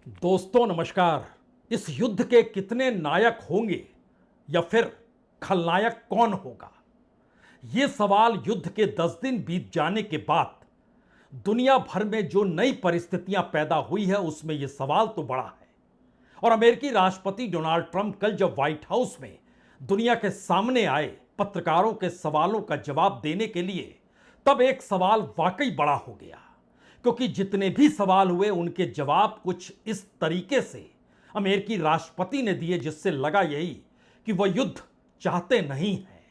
दोस्तों नमस्कार। इस युद्ध के कितने नायक होंगे या फिर खलनायक कौन होगा, ये सवाल युद्ध के 10 दिन बीत जाने के बाद दुनिया भर में जो नई परिस्थितियां पैदा हुई है उसमें यह सवाल तो बड़ा है। और अमेरिकी राष्ट्रपति डोनाल्ड ट्रंप कल जब व्हाइट हाउस में दुनिया के सामने आए पत्रकारों के सवालों का जवाब देने के लिए, तब एक सवाल वाकई बड़ा हो गया, क्योंकि जितने भी सवाल हुए उनके जवाब कुछ इस तरीके से अमेरिकी राष्ट्रपति ने दिए जिससे लगा यही कि वह युद्ध चाहते नहीं हैं,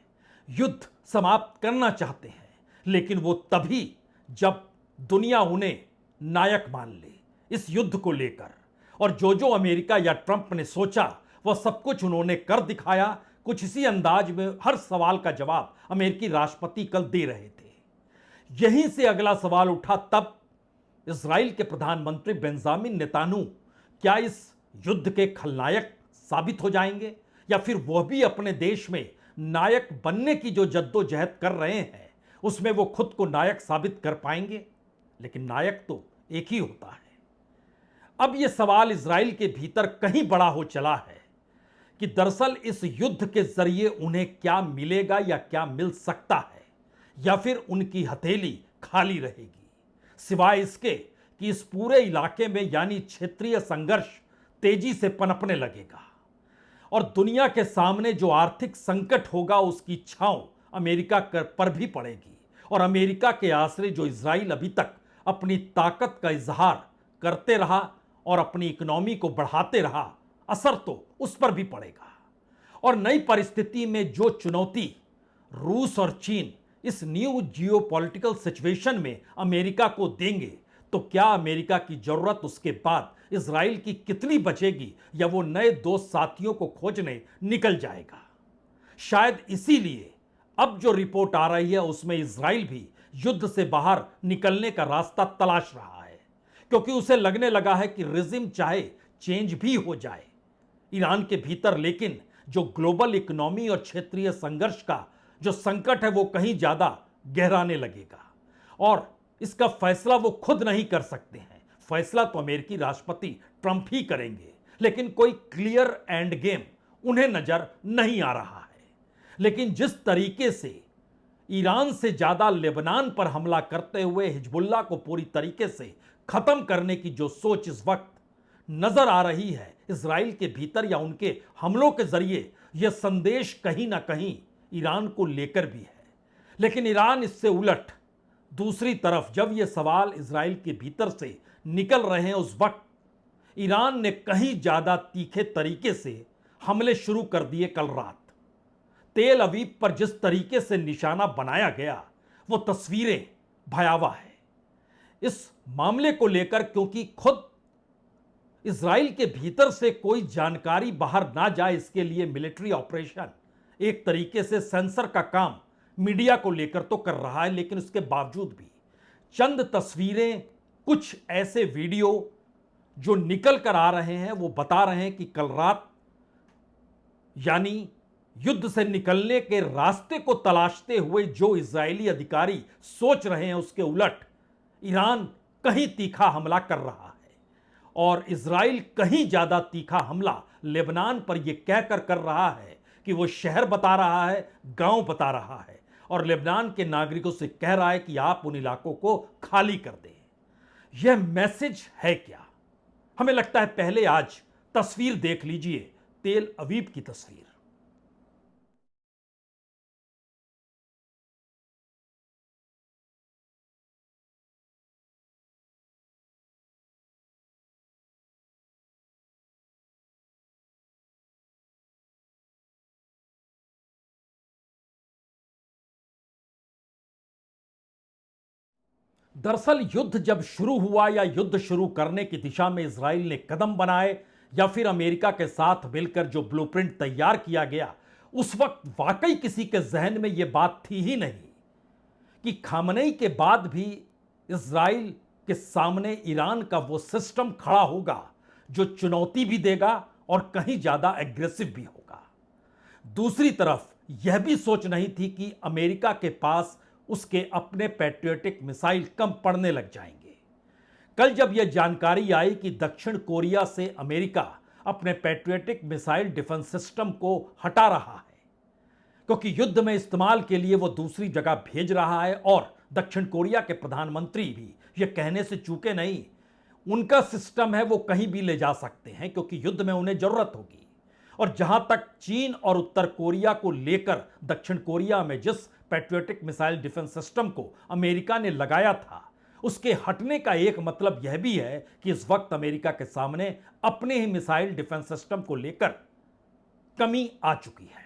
युद्ध समाप्त करना चाहते हैं, लेकिन वो तभी जब दुनिया उन्हें नायक मान ले इस युद्ध को लेकर। और जो अमेरिका या ट्रंप ने सोचा वह सब कुछ उन्होंने कर दिखाया। कुछ इसी अंदाज में हर सवाल का जवाब अमेरिकी राष्ट्रपति कल दे रहे थे। यहीं से अगला सवाल उठा, तब इजराइल के प्रधानमंत्री बेंजामिन नेतान्याहू क्या इस युद्ध के खलनायक साबित हो जाएंगे, या फिर वह भी अपने देश में नायक बनने की जो जद्दोजहद कर रहे हैं उसमें वो खुद को नायक साबित कर पाएंगे। लेकिन नायक तो एक ही होता है। अब यह सवाल इजराइल के भीतर कहीं बड़ा हो चला है कि दरअसल इस युद्ध के जरिए उन्हें क्या मिलेगा या क्या मिल सकता है, या फिर उनकी हथेली खाली रहेगी, सिवाय इसके कि इस पूरे इलाके में यानी क्षेत्रीय संघर्ष तेजी से पनपने लगेगा और दुनिया के सामने जो आर्थिक संकट होगा उसकी छांव अमेरिका पर भी पड़ेगी। और अमेरिका के आसरे जो इजराइल अभी तक अपनी ताकत का इजहार करते रहा और अपनी इकोनॉमी को बढ़ाते रहा, असर तो उस पर भी पड़ेगा। और नई परिस्थिति में जो चुनौती रूस और चीन इस न्यू जियोपॉलिटिकल सिचुएशन में अमेरिका को देंगे, तो क्या अमेरिका की जरूरत उसके बाद इजराइल की कितनी बचेगी, या वो नए दोस्त साथियों को खोजने निकल जाएगा। शायद इसीलिए अब जो रिपोर्ट आ रही है उसमें इजराइल भी युद्ध से बाहर निकलने का रास्ता तलाश रहा है, क्योंकि उसे लगने लगा है कि रिजिम चाहे चेंज भी हो जाए ईरान के भीतर, लेकिन जो ग्लोबल इकोनॉमी और क्षेत्रीय संघर्ष का जो संकट है वो कहीं ज्यादा गहराने लगेगा। और इसका फैसला वो खुद नहीं कर सकते हैं, फैसला तो अमेरिकी राष्ट्रपति ट्रंप ही करेंगे। लेकिन कोई क्लियर एंड गेम उन्हें नजर नहीं आ रहा है। लेकिन जिस तरीके से ईरान से ज्यादा लेबनान पर हमला करते हुए हिजबुल्लाह को पूरी तरीके से खत्म करने की जो सोच इस वक्त नजर आ रही है इजराइल के भीतर, या उनके हमलों के जरिए यह संदेश कहीं ना कहीं ईरान को लेकर भी है। लेकिन ईरान इससे उलट दूसरी तरफ जब यह सवाल इजराइल के भीतर से निकल रहे हैं, उस वक्त ईरान ने कहीं ज्यादा तीखे तरीके से हमले शुरू कर दिए। कल रात तेल अवीव पर जिस तरीके से निशाना बनाया गया वो तस्वीरें भयावह है इस मामले को लेकर, क्योंकि खुद इजराइल के भीतर से कोई जानकारी बाहर ना जाए इसके लिए मिलिट्री ऑपरेशन एक तरीके से सेंसर का काम मीडिया को लेकर तो कर रहा है। लेकिन उसके बावजूद भी चंद तस्वीरें, कुछ ऐसे वीडियो जो निकल कर आ रहे हैं वो बता रहे हैं कि कल रात यानी युद्ध से निकलने के रास्ते को तलाशते हुए जो इजरायली अधिकारी सोच रहे हैं उसके उलट ईरान कहीं तीखा हमला कर रहा है। और इजराइल कहीं ज्यादा तीखा हमला लेबनान पर यह कहकर कर रहा है कि वो शहर बता रहा है, गांव बता रहा है, और लेबनान के नागरिकों से कह रहा है कि आप उन इलाकों को खाली कर दें। यह मैसेज है क्या? हमें लगता है पहले आज तस्वीर देख लीजिए, तेल अवीव की तस्वीर। दरअसल युद्ध जब शुरू हुआ या युद्ध शुरू करने की दिशा में इजराइल ने कदम बनाए, या फिर अमेरिका के साथ मिलकर जो ब्लूप्रिंट तैयार किया गया, उस वक्त वाकई किसी के जहन में यह बात थी ही नहीं कि खामनेई के बाद भी इजराइल के सामने ईरान का वो सिस्टम खड़ा होगा जो चुनौती भी देगा और कहीं ज्यादा एग्रेसिव भी होगा। दूसरी तरफ यह भी सोच नहीं थी कि अमेरिका के पास उसके अपने पैट्रियोटिक मिसाइल कम पड़ने लग जाएंगे। कल जब यह जानकारी आई कि दक्षिण कोरिया से अमेरिका अपने पैट्रियोटिक मिसाइल डिफेंस सिस्टम को हटा रहा है क्योंकि युद्ध में इस्तेमाल के लिए वो दूसरी जगह भेज रहा है, और दक्षिण कोरिया के प्रधानमंत्री भी यह कहने से चूके नहीं, उनका सिस्टम है वो कहीं भी ले जा सकते हैं क्योंकि युद्ध में उन्हें जरूरत होगी। और जहां तक चीन और उत्तर कोरिया को लेकर दक्षिण कोरिया में जिस पैट्रियोटिक मिसाइल डिफेंस सिस्टम को अमेरिका ने लगाया था, उसके हटने का एक मतलब यह भी है कि इस वक्त अमेरिका के सामने अपने ही मिसाइल डिफेंस सिस्टम को लेकर कमी आ चुकी है।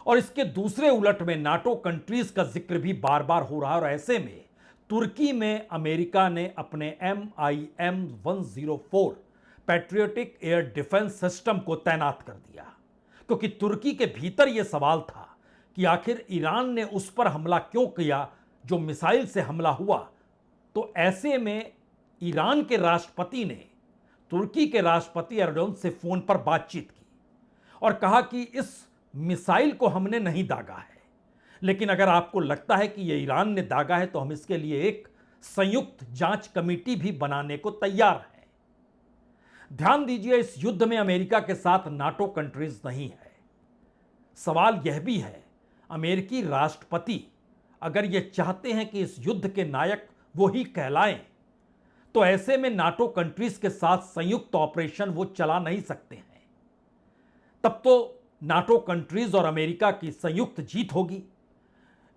और इसके दूसरे उलट में नाटो कंट्रीज का जिक्र भी बार बार हो रहा है, और ऐसे में तुर्की में अमेरिका ने अपने MIM-104 patriotic air defence system को तैनात कर दिया क्योंकि तुर्की के भीतर यह सवाल था कि आखिर ईरान ने उस पर हमला क्यों किया जो मिसाइल से हमला हुआ। तो ऐसे में ईरान के राष्ट्रपति ने तुर्की के राष्ट्रपति एर्डोगन से फोन पर बातचीत की और कहा कि इस मिसाइल को हमने नहीं दागा है, लेकिन अगर आपको लगता है कि यह ईरान ने दागा है तो हम इसके लिए एक संयुक्त जांच कमेटी भी बनाने को तैयार हैं। ध्यान दीजिए, इस युद्ध में अमेरिका के साथ नाटो कंट्रीज नहीं है। सवाल यह भी है, अमेरिकी राष्ट्रपति अगर यह चाहते हैं कि इस युद्ध के नायक वो ही कहलाएं, तो ऐसे में नाटो कंट्रीज के साथ संयुक्त ऑपरेशन वो चला नहीं सकते हैं। तब तो नाटो कंट्रीज और अमेरिका की संयुक्त जीत होगी।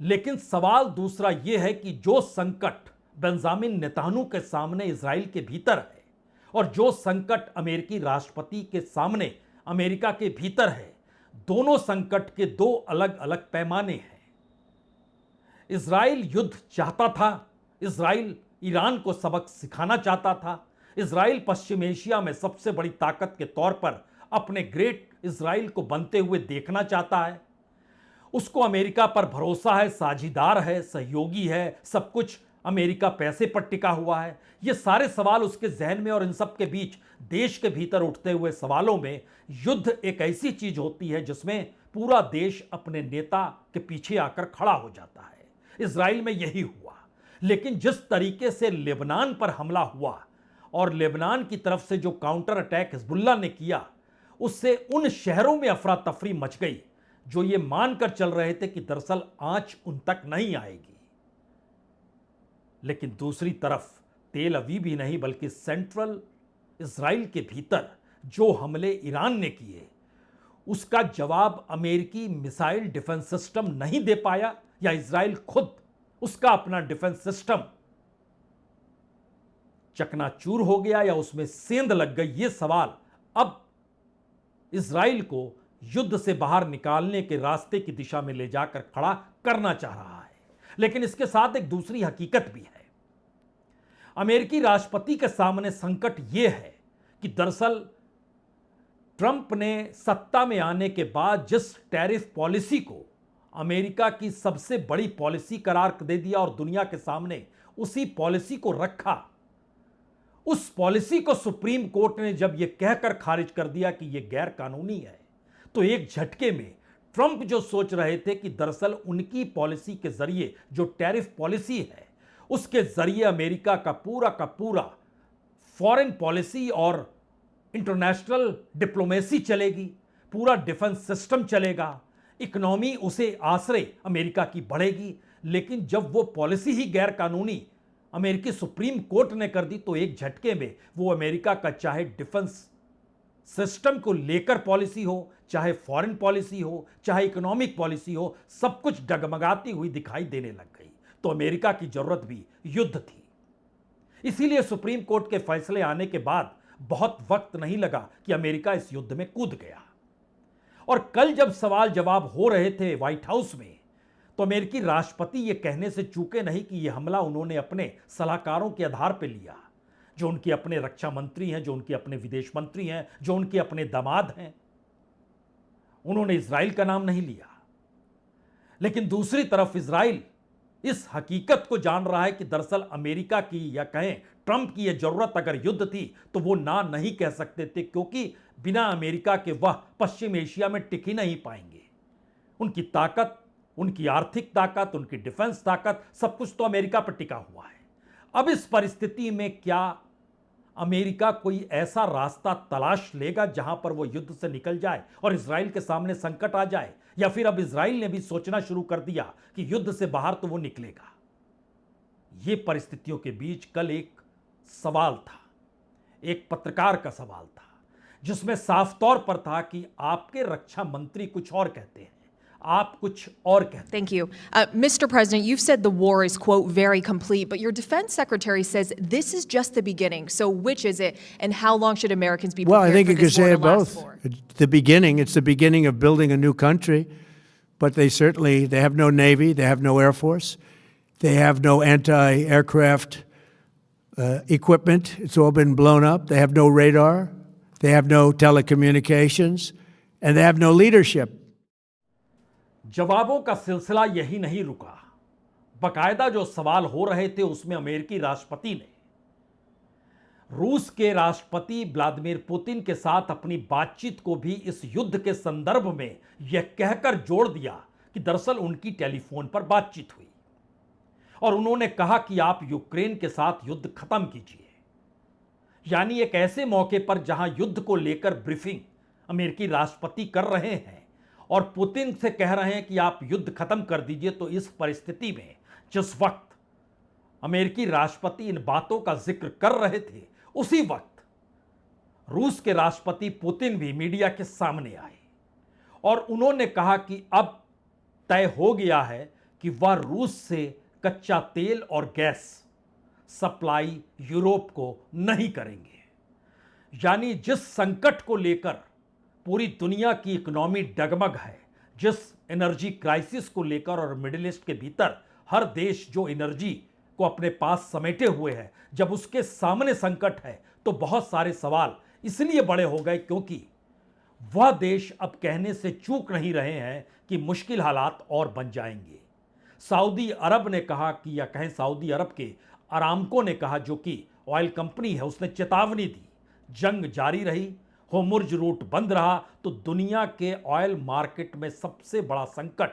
लेकिन सवाल दूसरा यह है कि जो संकट बेंजामिन नेतन्याहू के सामने इजराइल के भीतर है और जो संकट अमेरिकी राष्ट्रपति के सामने अमेरिका के भीतर है, दोनों संकट के दो अलग अलग पैमाने हैं। इजराइल युद्ध चाहता था, इजराइल ईरान को सबक सिखाना चाहता था, इजराइल पश्चिम एशिया में सबसे बड़ी ताकत के तौर पर अपने ग्रेट इजराइल को बनते हुए देखना चाहता है। उसको अमेरिका पर भरोसा है, साझीदार है, सहयोगी है, सब कुछ अमेरिका पैसे पर टिका हुआ है। ये सारे सवाल उसके जहन में, और इन सब के बीच देश के भीतर उठते हुए सवालों में युद्ध एक ऐसी चीज होती है जिसमें पूरा देश अपने नेता के पीछे आकर खड़ा हो जाता है। इजराइल में यही हुआ। लेकिन जिस तरीके से लेबनान पर हमला हुआ और लेबनान की तरफ से जो काउंटर अटैक हिजबुल्लाह ने किया, उससे उन शहरों में अफरा तफरी मच गई जो ये मानकर चल रहे थे कि दरअसल आंच उन तक नहीं आएगी। लेकिन दूसरी तरफ तेल अवीव ही नहीं बल्कि सेंट्रल इजराइल के भीतर जो हमले ईरान ने किए, उसका जवाब अमेरिकी मिसाइल डिफेंस सिस्टम नहीं दे पाया, या इजराइल खुद उसका अपना डिफेंस सिस्टम चकनाचूर हो गया या उसमें सेंध लग गई। यह सवाल अब इजराइल को युद्ध से बाहर निकालने के रास्ते की दिशा में ले जाकर खड़ा करना चाह रहा है। लेकिन इसके साथ एक दूसरी हकीकत भी है। अमेरिकी राष्ट्रपति के सामने संकट यह है कि दरअसल ट्रंप ने सत्ता में आने के बाद जिस टैरिफ पॉलिसी को अमेरिका की सबसे बड़ी पॉलिसी करार दे दिया और दुनिया के सामने उसी पॉलिसी को रखा, उस पॉलिसी को सुप्रीम कोर्ट ने जब यह कहकर खारिज कर दिया कि यह गैर कानूनी है, तो एक झटके में ट्रंप जो सोच रहे थे कि दरअसल उनकी पॉलिसी के जरिए जो टैरिफ पॉलिसी है उसके जरिए अमेरिका का पूरा फॉरेन पॉलिसी और इंटरनेशनल डिप्लोमेसी चलेगी, पूरा डिफेंस सिस्टम चलेगा, इकोनॉमी उसे आश्रय अमेरिका की बढ़ेगी। लेकिन जब वो पॉलिसी ही गैर कानूनी अमेरिकी सुप्रीम कोर्ट ने कर दी, तो एक झटके में वो अमेरिका का चाहे डिफेंस सिस्टम को लेकर पॉलिसी हो, चाहे फॉरेन पॉलिसी हो, चाहे इकोनॉमिक पॉलिसी हो, सब कुछ डगमगाती हुई दिखाई देने लग गई। तो अमेरिका की जरूरत भी युद्ध थी। इसीलिए सुप्रीम कोर्ट के फैसले आने के बाद बहुत वक्त नहीं लगा कि अमेरिका इस युद्ध में कूद गया। और कल जब सवाल जवाब हो रहे थे व्हाइट हाउस में, तो अमेरिकी राष्ट्रपति यह कहने से चूके नहीं कि यह हमला उन्होंने अपने सलाहकारों के आधार पर लिया, जो उनके अपने रक्षा मंत्री हैं, जो उनके अपने विदेश मंत्री हैं, जो उनके अपने दामाद हैं। उन्होंने इजराइल का नाम नहीं लिया। लेकिन दूसरी तरफ इजराइल इस हकीकत को जान रहा है कि दरअसल अमेरिका की या कहें ट्रंप की यह जरूरत अगर युद्ध थी तो वो ना नहीं कह सकते थे, क्योंकि बिना अमेरिका के वह पश्चिम एशिया में टिक ही नहीं पाएंगे। उनकी ताकत, उनकी आर्थिक ताकत, उनकी डिफेंस ताकत, सब कुछ तो अमेरिका पर टिका हुआ है। अब इस परिस्थिति में क्या अमेरिका कोई ऐसा रास्ता तलाश लेगा जहां पर वो युद्ध से निकल जाए और इजराइल के सामने संकट आ जाए, या फिर अब इजराइल ने भी सोचना शुरू कर दिया कि युद्ध से बाहर तो वो निकलेगा? ये परिस्थितियों के बीच कल एक सवाल था, एक पत्रकार का सवाल था, जिसमें साफ तौर पर था कि आपके रक्षा मंत्री कुछ और कहते हैं, आप कुछ और कहते हैं। Thank you. Mr. President, you've said the war is, quote, very complete, but your defense secretary says this is just the beginning. So which is it, and how long should Americans be Well, prepared I think for you could this war say to it last both. for? It's the beginning. It's the beginning of building a new country, but they have no Navy, they have no Air Force, they have no anti-aircraft equipment. It's all been blown up. They have no radar, they have no telecommunications, and they have no leadership. जवाबों का सिलसिला यही नहीं रुका। बकायदा जो सवाल हो रहे थे उसमें अमेरिकी राष्ट्रपति ने रूस के राष्ट्रपति व्लादिमीर पुतिन के साथ अपनी बातचीत को भी इस युद्ध के संदर्भ में यह कहकर जोड़ दिया कि दरअसल उनकी टेलीफोन पर बातचीत हुई और उन्होंने कहा कि आप यूक्रेन के साथ युद्ध खत्म कीजिए। यानी एक ऐसे मौके पर जहां युद्ध को लेकर ब्रीफिंग अमेरिकी राष्ट्रपति कर रहे हैं और पुतिन से कह रहे हैं कि आप युद्ध खत्म कर दीजिए, तो इस परिस्थिति में जिस वक्त अमेरिकी राष्ट्रपति इन बातों का जिक्र कर रहे थे, उसी वक्त रूस के राष्ट्रपति पुतिन भी मीडिया के सामने आए और उन्होंने कहा कि अब तय हो गया है कि वह रूस से कच्चा तेल और गैस सप्लाई यूरोप को नहीं करेंगे। यानी जिस संकट को लेकर पूरी दुनिया की इकोनॉमी डगमग है, जिस एनर्जी क्राइसिस को लेकर और मिडिल ईस्ट के भीतर हर देश जो एनर्जी को अपने पास समेटे हुए है, जब उसके सामने संकट है तो बहुत सारे सवाल इसलिए बड़े हो गए क्योंकि वह देश अब कहने से चूक नहीं रहे हैं कि मुश्किल हालात और बन जाएंगे। सऊदी अरब ने कहा कि, या कहें सऊदी अरब के अरामको ने कहा, जो कि ऑयल कंपनी है, उसने चेतावनी दी, जंग जारी रही, होर्मुज़ रूट बंद रहा तो दुनिया के ऑयल मार्केट में सबसे बड़ा संकट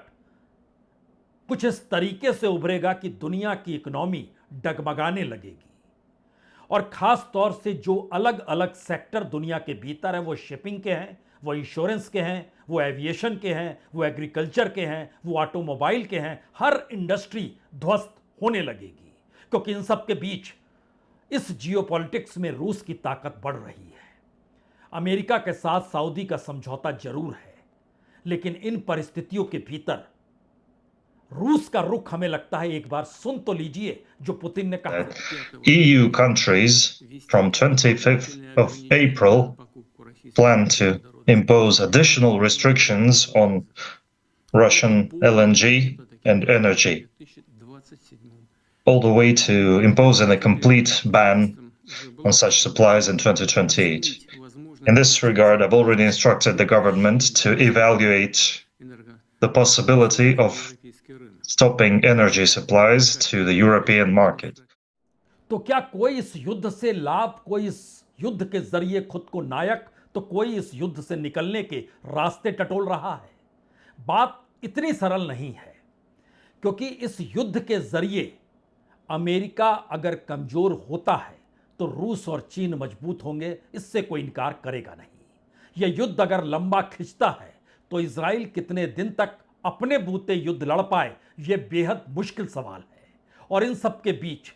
कुछ इस तरीके से उभरेगा कि दुनिया की इकोनॉमी डगमगाने लगेगी। और खास तौर से जो अलग अलग सेक्टर दुनिया के भीतर है, वो शिपिंग के हैं, वो इंश्योरेंस के हैं, वो एविएशन के हैं, वो एग्रीकल्चर के हैं, वो ऑटोमोबाइल के हैं, हर इंडस्ट्री ध्वस्त होने लगेगी क्योंकि इन सब के बीच इस जियोपॉलिटिक्स में रूस की ताकत बढ़ रही है। अमेरिका के साथ सऊदी का समझौता जरूर है, लेकिन इन परिस्थितियों के भीतर रूस का रुख हमें लगता है, एक बार सुन तो लीजिए जो पुतिन ने कहा। EU countries from 25th of April plan to impose additional restrictions on Russian LNG and energy, all the way to imposing a complete ban on such supplies in 2028. In this regard, I've already instructed the government to evaluate the possibility of stopping energy supplies to the European market. तो क्या कोई इस युद्ध से लाभ, कोई इस युद्ध के जरिए खुद को नायक, तो कोई इस युद्ध से निकलने के रास्ते टटोल रहा है? बात इतनी सरल नहीं है, क्योंकि इस युद्ध के जरिए अमेरिका अगर कमजोर होता है तो रूस और चीन मजबूत होंगे, इससे कोई इनकार करेगा नहीं। यह युद्ध अगर लंबा खिंचता है तो इजराइल कितने दिन तक अपने बूते युद्ध लड़ पाए, यह बेहद मुश्किल सवाल है। और इन सब के बीच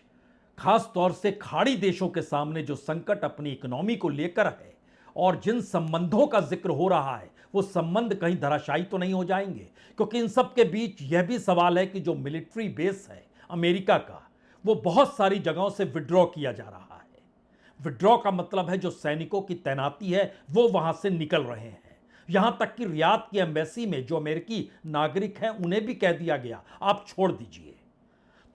खास तौर से खाड़ी देशों के सामने जो संकट अपनी इकोनॉमी को लेकर है और जिन संबंधों का जिक्र हो रहा है, वो संबंध कहीं धराशायी तो नहीं हो जाएंगे, क्योंकि इन सब के बीच यह भी सवाल है कि जो मिलिट्री बेस है अमेरिका का, वो बहुत सारी जगहों से विड्रॉ किया जा रहा है। विड्रॉ का मतलब है जो सैनिकों की तैनाती है वो वहां से निकल रहे हैं। यहां तक कि रियाद की एम्बेसी में जो अमेरिकी नागरिक हैं उन्हें भी कह दिया गया आप छोड़ दीजिए।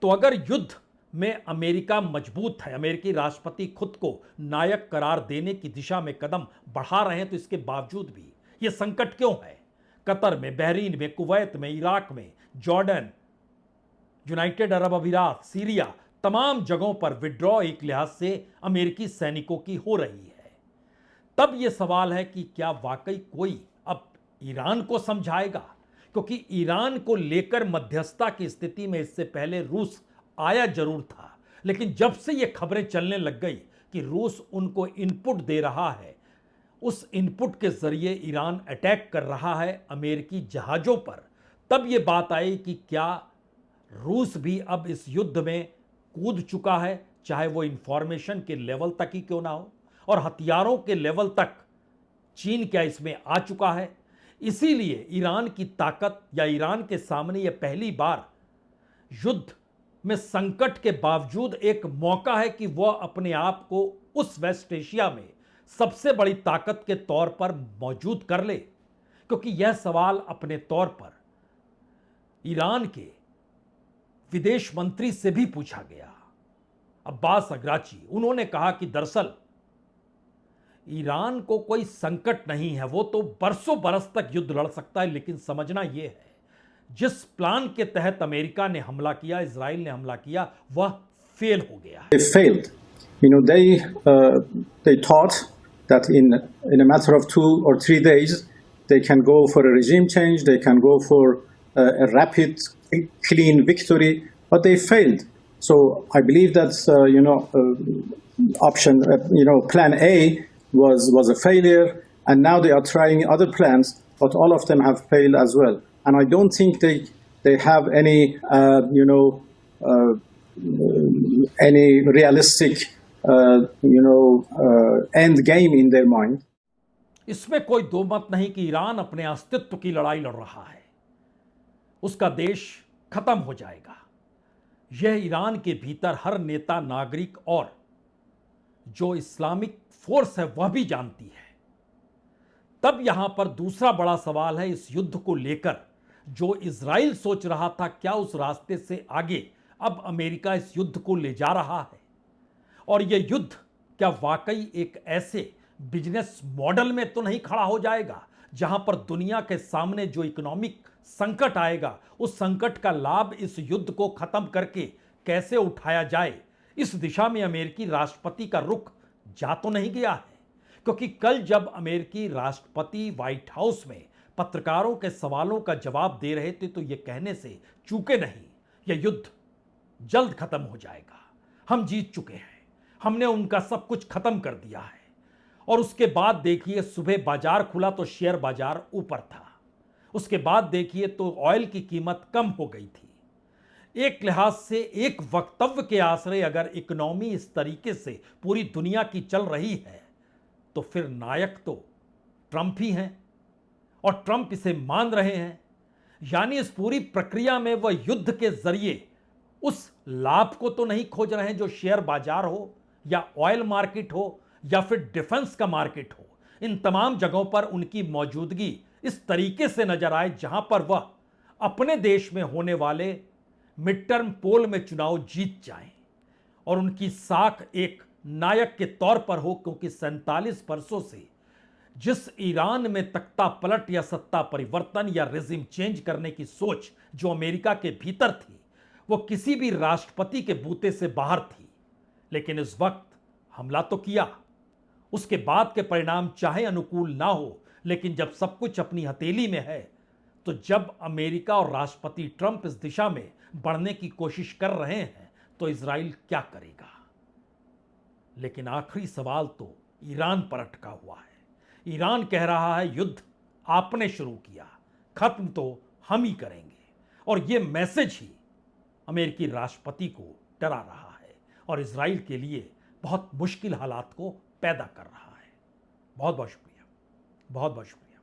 तो अगर युद्ध में अमेरिका मजबूत है, अमेरिकी राष्ट्रपति खुद को नायक करार देने की दिशा में कदम बढ़ा रहे हैं, तो इसके बावजूद भी यह संकट क्यों है? कतर में, बहरीन में, कुवैत में, इराक में, जॉर्डन, यूनाइटेड अरब अमीरात, सीरिया, तमाम जगहों पर विड्रॉ एक लिहाज से अमेरिकी सैनिकों की हो रही है। तब यह सवाल है कि क्या वाकई कोई अब ईरान को समझाएगा? क्योंकि ईरान को लेकर मध्यस्थता की स्थिति में इससे पहले रूस आया जरूर था, लेकिन जब से ये खबरें चलने लग गई कि रूस उनको इनपुट दे रहा है, उस इनपुट के जरिए ईरान अटैक कर रहा है अमेरिकी जहाज़ों पर, तब ये बात आई कि क्या रूस भी अब इस युद्ध में कूद चुका है, चाहे वो इंफॉर्मेशन के लेवल तक ही क्यों ना हो, और हथियारों के लेवल तक चीन क्या इसमें आ चुका है। इसीलिए ईरान की ताकत या ईरान के सामने यह पहली बार युद्ध में संकट के बावजूद एक मौका है कि वह अपने आप को उस वेस्ट एशिया में सबसे बड़ी ताकत के तौर पर मौजूद कर ले, क्योंकि यह सवाल अपने तौर पर ईरान के विदेश मंत्री से भी पूछा गया, अब्बास अग्राची। उन्होंने कहा कि दरअसल ईरान को कोई संकट नहीं है, वो तो बरसों बरस तक युद्ध लड़ सकता है, लेकिन समझना यह है जिस प्लान के तहत अमेरिका ने हमला किया, इजराइल ने हमला किया, वह फेल हो गया है। They failed. You know, they thought that in a matter of 2 or 3 days they can go for a regime change, they can go for a rapid, clean victory, but they failed. So I believe that option, plan A was a failure, and now they are trying other plans, but all of them have failed as well. And I don't think they have any any realistic end game in their mind. इसमें कोई दो मत नहीं कि Iran अपने अस्तित्व की लड़ाई लड़ रहा है, उसका देश खत्म हो जाएगा। यह ईरान के भीतर हर नेता, नागरिक और जो इस्लामिक फोर्स है वह भी जानती है। तब यहां पर दूसरा बड़ा सवाल है इस युद्ध को लेकर, जो इजराइल सोच रहा था क्या उस रास्ते से आगे अब अमेरिका इस युद्ध को ले जा रहा है, और यह युद्ध क्या वाकई एक ऐसे बिजनेस मॉडल में तो नहीं खड़ा हो जाएगा जहां पर दुनिया के सामने जो इकोनॉमिक संकट आएगा, उस संकट का लाभ इस युद्ध को खत्म करके कैसे उठाया जाए, इस दिशा में अमेरिकी राष्ट्रपति का रुख जा तो नहीं गया है। क्योंकि कल जब अमेरिकी राष्ट्रपति व्हाइट हाउस में पत्रकारों के सवालों का जवाब दे रहे थे तो यह कहने से चूके नहीं, यह युद्ध जल्द खत्म हो जाएगा, हम जीत चुके हैं, हमने उनका सब कुछ खत्म कर दिया है। और उसके बाद देखिए सुबह बाजार खुला तो शेयर बाजार ऊपर था, उसके बाद देखिए तो ऑयल की कीमत कम हो गई थी। एक लिहाज से एक वक्तव्य के आश्रय अगर इकोनॉमी इस तरीके से पूरी दुनिया की चल रही है तो फिर नायक तो ट्रंप ही हैं, और ट्रंप इसे मान रहे हैं। यानी इस पूरी प्रक्रिया में वह युद्ध के जरिए उस लाभ को तो नहीं खोज रहे हैं जो शेयर बाजार हो या ऑयल मार्केट हो या फिर डिफेंस का मार्केट हो। इन तमाम जगहों पर उनकी मौजूदगी इस तरीके से नजर आए जहां पर वह अपने देश में होने वाले मिड टर्म पोल में चुनाव जीत जाएं, और उनकी साख एक नायक के तौर पर हो, क्योंकि 47 वर्षों से जिस ईरान में तख्ता पलट या सत्ता परिवर्तन या रेजिम चेंज करने की सोच जो अमेरिका के भीतर थी, वो किसी भी राष्ट्रपति के बूते से बाहर थी। लेकिन इस वक्त हमला तो किया, उसके बाद के परिणाम चाहे अनुकूल ना हो, लेकिन जब सब कुछ अपनी हथेली में है, तो जब अमेरिका और राष्ट्रपति ट्रंप इस दिशा में बढ़ने की कोशिश कर रहे हैं तो इजराइल क्या करेगा। लेकिन आखिरी सवाल तो ईरान पर अटका हुआ है। ईरान कह रहा है युद्ध आपने शुरू किया, खत्म तो हम ही करेंगे, और यह मैसेज ही अमेरिकी राष्ट्रपति को डरा रहा है और इजराइल के लिए बहुत मुश्किल हालात को पैदा कर रहा है। बहुत बहुत शुक्रिया, बहुत बहुत शुक्रिया।